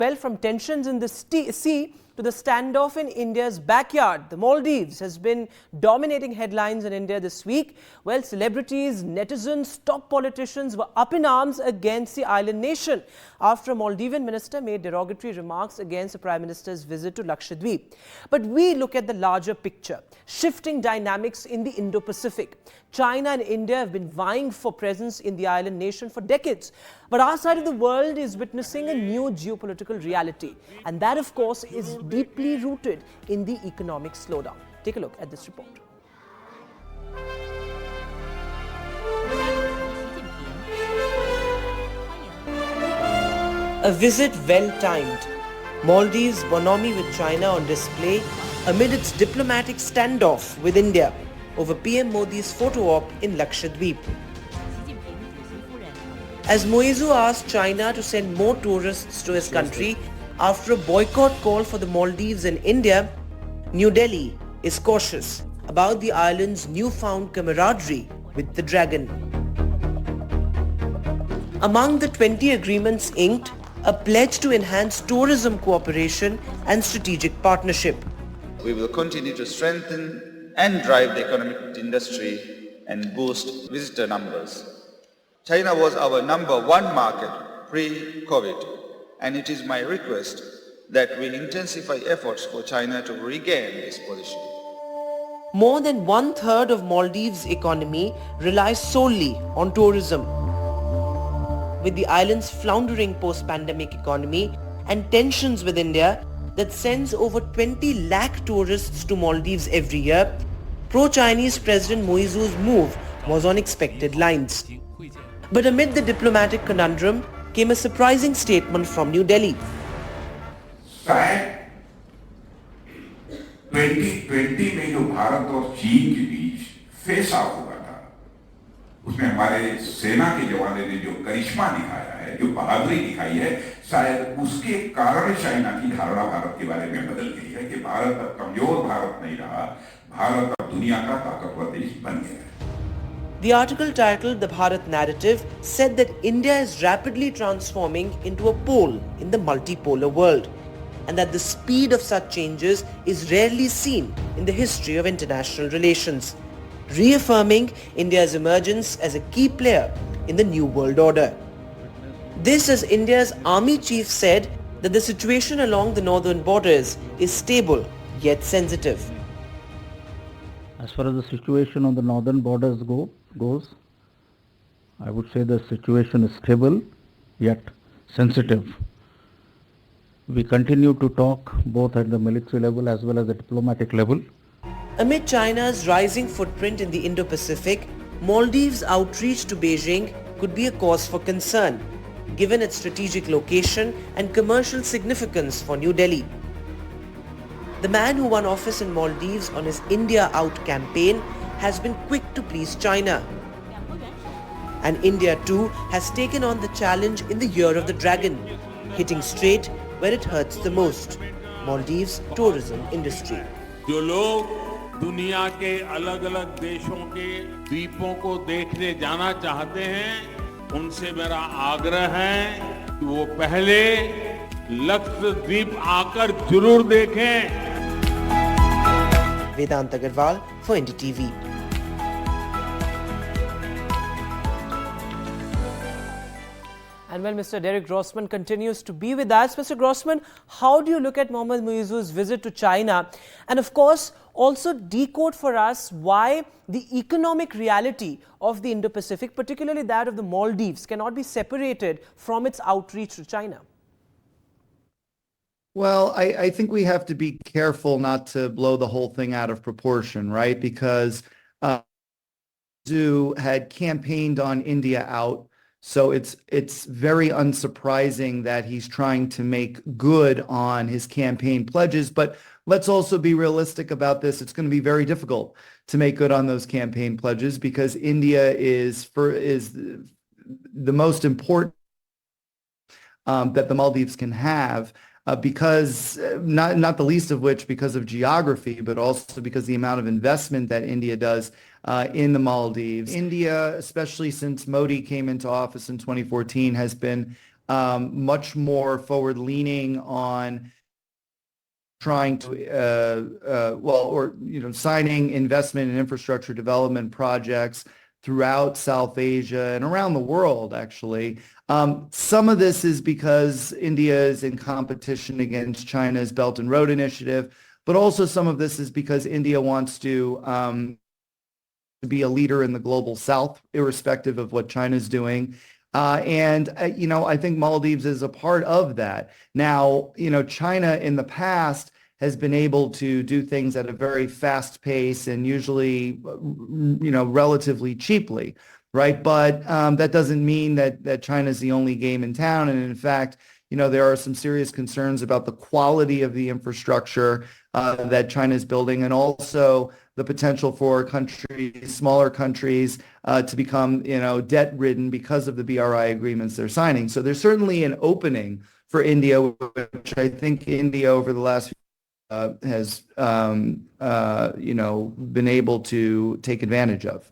Well, from tensions in the sea to the standoff in India's backyard, the Maldives has been dominating headlines in India this week. Well, celebrities, netizens, top politicians were up in arms against the island nation after a Maldivian minister made derogatory remarks against the Prime Minister's visit to Lakshadweep. But we look at the larger picture, shifting dynamics in the Indo-Pacific. China and India have been vying for presence in the island nation for decades. But our side of the world is witnessing a new geopolitical reality. And that, of course, is deeply rooted in the economic slowdown. Take a look at this report. A visit well-timed. Maldives' bonhomie with China on display amid its diplomatic standoff with India over PM Modi's photo op in Lakshadweep. As Moizu asked China to send more tourists to his country after a boycott call for the Maldives and India, New Delhi is cautious about the island's newfound camaraderie with the dragon. Among the 20 agreements inked, a pledge to enhance tourism cooperation and strategic partnership. We will continue to strengthen and drive the economic industry and boost visitor numbers. China was our number one market pre-COVID, and it is my request that we intensify efforts for China to regain this position. More than one-third of Maldives' economy relies solely on tourism. With the island's floundering post-pandemic economy and tensions with India that sends over 20 lakh tourists to Maldives every year, pro-Chinese President Moizu's move was on expected lines. But amid the diplomatic conundrum came a surprising statement from New Delhi. शायद 2020 में जो भारत और चीन के बीच face of हुआ था, उसमें हमारे सेना के जवानों ने जो करिश्मा दिखाया है, जो बहादुरी दिखाई है, शायद उसके कारण चाइना की धारणा भारत के बारे में बदल गई है कि भारत अब कमजोर भारत नहीं रहा, भारत अब दुनिया का ताकतवर देश बन गया है. The article titled The Bharat Narrative said that India is rapidly transforming into a pole in the multipolar world, and that the speed of such changes is rarely seen in the history of international relations, reaffirming India's emergence as a key player in the new world order. This as India's army chief said that the situation along the northern borders is stable yet sensitive. As far as the situation on the northern borders goes, I would say the situation is stable yet sensitive. We continue to talk both at the military level as well as the diplomatic level. Amid China's rising footprint in the Indo-Pacific, Maldives' outreach to Beijing could be a cause for concern, given its strategic location and commercial significance for New Delhi. The man who won office in Maldives on his India Out campaign has been quick to please China. And India too has taken on the challenge in the Year of the Dragon, hitting straight where it hurts the most, Maldives' tourism industry. जो लोग दुनिया के अलग-अलग देशों के द्वीपों को देखने जाना चाहते हैं, उनसे मेरा आग्रह है कि वो पहले लक्षद्वीप आकर जरूर देखें. Vedant Agarwal for NDTV. And when Mr. Derek Grossman continues to be with us, Mr. Grossman, how do you look at Mohammad Muizu's visit to China? And of course, also decode for us why the economic reality of the Indo-Pacific, particularly that of the Maldives, cannot be separated from its outreach to China. Well, I think we have to be careful not to blow the whole thing out of proportion, right? Because Zhu had campaigned on India Out, so it's very unsurprising that he's trying to make good on his campaign pledges. But let's also be realistic about this. It's going to be very difficult to make good on those campaign pledges because India is the most important that the Maldives can have. Because not the least of which because of geography, but also because the amount of investment that India does in the Maldives. India, especially since Modi came into office in 2014, has been much more forward-leaning on trying to, signing investment and infrastructure development projects throughout South Asia and around the world, actually. Some of this is because India is in competition against China's Belt and Road Initiative, but also some of this is because India wants to be a leader in the global South, irrespective of what China's doing. I think Maldives is a part of that. Now, China in the past has been able to do things at a very fast pace and usually, relatively cheaply, right? But that doesn't mean that China's the only game in town. And in fact, there are some serious concerns about the quality of the infrastructure that China is building, and also the potential for smaller countries, to become, debt-ridden because of the BRI agreements they're signing. So there's certainly an opening for India, which I think India over the last has, been able to take advantage of.